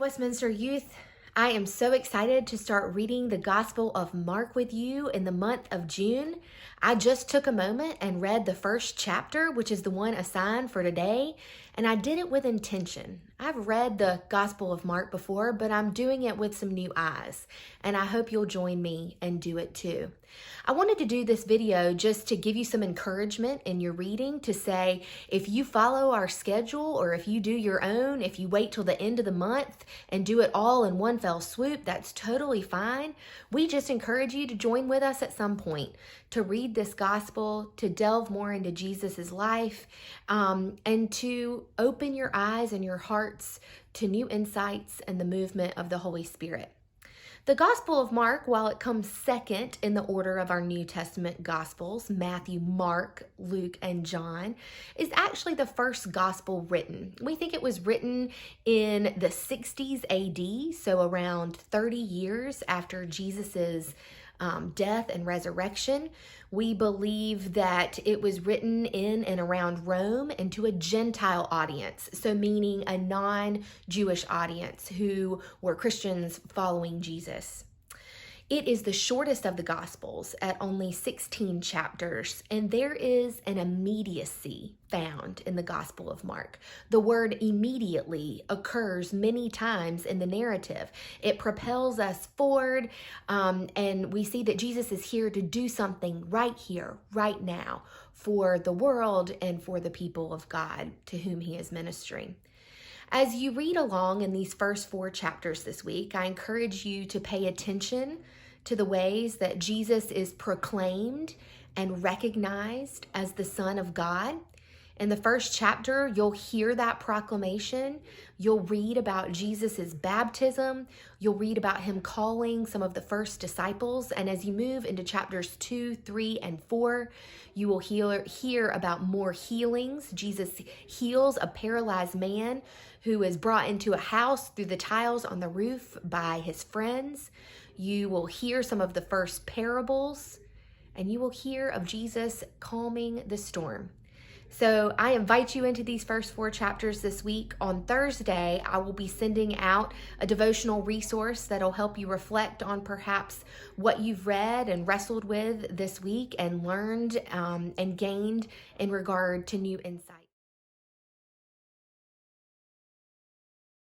Westminster Youth. I am so excited to start reading the Gospel of Mark with you in the month of June. I just took a moment and read the first chapter, which is the one assigned for today, and I did it with intention. I've read the Gospel of Mark before, but I'm doing it with some new eyes, and I hope you'll join me and do it too. I wanted to do this video just to give you some encouragement in your reading, to say if you follow our schedule or if you do your own, if you wait till the end of the month and do it all in one fell swoop, that's totally fine. We just encourage you to join with us at some point to read this gospel, to delve more into Jesus's life, and to open your eyes and your hearts to new insights and the movement of the Holy Spirit. The Gospel of Mark, while it comes second in the order of our New Testament Gospels, Matthew, Mark, Luke, and John, is actually the first gospel written. We think it was written in the 60s AD, so around 30 years after Jesus's death and resurrection. We believe that it was written in and around Rome and to a Gentile audience, so meaning a non-Jewish audience who were Christians following Jesus. It is the shortest of the Gospels at only 16 chapters, and there is an immediacy found in the Gospel of Mark. The word immediately occurs many times in the narrative. It propels us forward, and we see that Jesus is here to do something right here, right now, for the world and for the people of God to whom he is ministering. As you read along in these first 4 chapters this week, I encourage you to pay attention to the ways that Jesus is proclaimed and recognized as the Son of God. In the first chapter, you'll hear that proclamation. You'll read about Jesus's baptism. You'll read about him calling some of the first disciples. And as you move into chapters 2, 3, and 4, you will hear about more healings. Jesus heals a paralyzed man who is brought into a house through the tiles on the roof by his friends. You will hear some of the first parables, and you will hear of Jesus calming the storm. So I invite you into these first 4 chapters this week. On Thursday, I will be sending out a devotional resource that'll help you reflect on perhaps what you've read and wrestled with this week and learned and gained in regard to new insight.